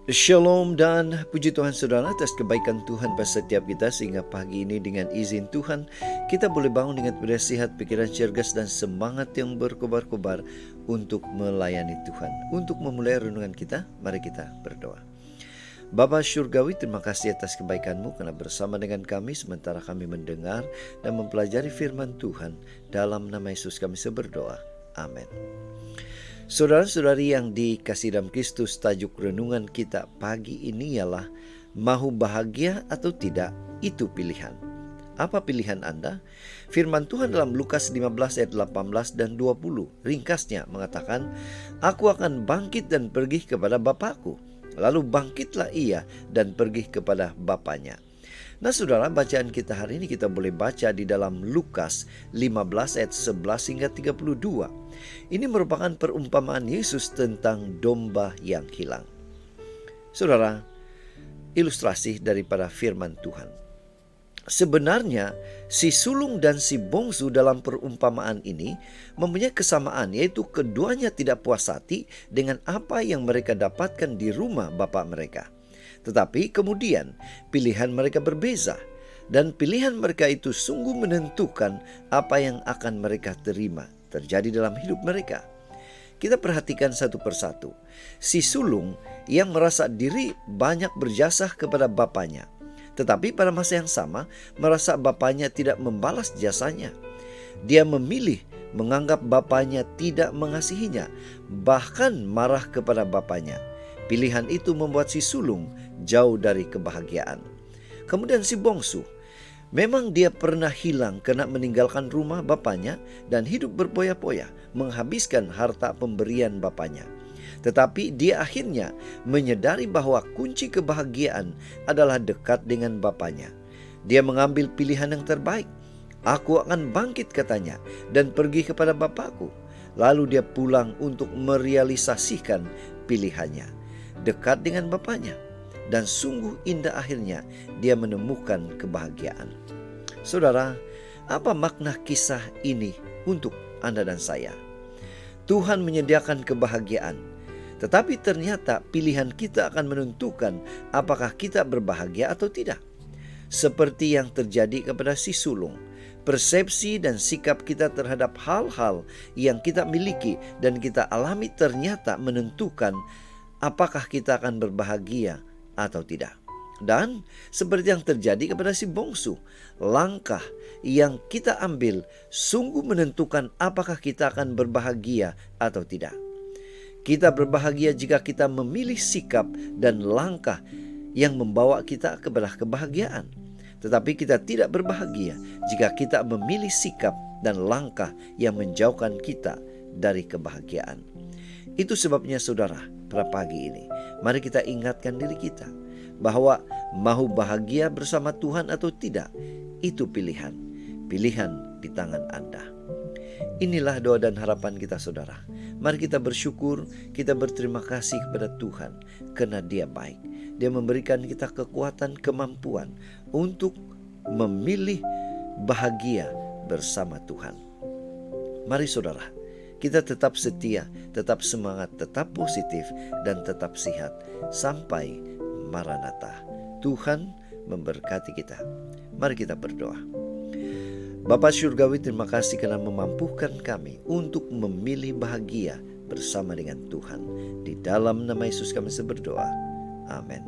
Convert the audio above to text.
Shalom dan puji Tuhan saudara atas kebaikan Tuhan pada setiap kita, sehingga pagi ini dengan izin Tuhan kita boleh bangun dengan bersihat, pikiran cergas dan semangat yang berkobar-kobar untuk melayani Tuhan. Untuk memulai renungan kita, mari kita berdoa. Bapa Syurgawi, terima kasih atas kebaikan-Mu karena bersama dengan kami sementara kami mendengar dan mempelajari firman Tuhan. Dalam nama Yesus kami berdoa. Amin. Saudara-saudari yang dikasihi dalam Kristus, tajuk renungan kita pagi ini ialah mahu bahagia atau tidak, itu pilihan. Apa pilihan Anda? Firman Tuhan dalam Lukas 15 ayat 18 dan 20 ringkasnya mengatakan, "Aku akan bangkit dan pergi kepada Bapakku." Lalu bangkitlah ia dan pergi kepada Bapaknya. Nah saudara, bacaan kita hari ini kita boleh baca di dalam Lukas 15 ayat 11 hingga 32. Ini merupakan perumpamaan Yesus tentang domba yang hilang. Saudara, ilustrasi daripada firman Tuhan. Sebenarnya si sulung dan si bongsu dalam perumpamaan ini mempunyai kesamaan, yaitu keduanya tidak puas hati dengan apa yang mereka dapatkan di rumah bapak mereka. Tetapi kemudian pilihan mereka berbeza, dan pilihan mereka itu sungguh menentukan apa yang akan mereka terima terjadi dalam hidup mereka. Kita perhatikan satu persatu. Si sulung yang merasa diri banyak berjasa kepada bapaknya, tetapi pada masa yang sama merasa bapaknya tidak membalas jasanya. Dia memilih menganggap bapaknya tidak mengasihinya, bahkan marah kepada bapaknya. Pilihan itu membuat si sulung jauh dari kebahagiaan. Kemudian si bongsu, memang dia pernah hilang karena meninggalkan rumah bapaknya dan hidup berpoya-poya, menghabiskan harta pemberian bapaknya. Tetapi dia akhirnya menyadari bahwa kunci kebahagiaan adalah dekat dengan bapaknya. Dia mengambil pilihan yang terbaik. "Aku akan bangkit," katanya, "dan pergi kepada bapakku." Lalu dia pulang untuk merealisasikan pilihannya, dekat dengan bapaknya. Dan sungguh indah akhirnya dia menemukan kebahagiaan. Saudara, apa makna kisah ini untuk Anda dan saya? Tuhan menyediakan kebahagiaan, tetapi ternyata pilihan kita akan menentukan apakah kita berbahagia atau tidak. Seperti yang terjadi kepada si sulung, persepsi dan sikap kita terhadap hal-hal yang kita miliki dan kita alami ternyata menentukan apakah kita akan berbahagia atau tidak. Dan seperti yang terjadi kepada si bongsu, langkah yang kita ambil sungguh menentukan apakah kita akan berbahagia atau tidak. Kita berbahagia jika kita memilih sikap dan langkah yang membawa kita kepada kebahagiaan. Tetapi kita tidak berbahagia jika kita memilih sikap dan langkah yang menjauhkan kita dari kebahagiaan. Itu sebabnya saudara, pada pagi ini mari kita ingatkan diri kita bahwa mau bahagia bersama Tuhan atau tidak, itu pilihan. Pilihan di tangan Anda. Inilah doa dan harapan kita saudara. Mari kita bersyukur, kita berterima kasih kepada Tuhan karena Dia baik. Dia memberikan kita kekuatan, kemampuan untuk memilih bahagia bersama Tuhan. Mari saudara, kita tetap setia, tetap semangat, tetap positif, dan tetap sehat sampai Maranatha. Tuhan memberkati kita. Mari kita berdoa. Bapa Syurgawi, terima kasih karena memampukan kami untuk memilih bahagia bersama dengan Tuhan. Di dalam nama Yesus kami berdoa. Amin.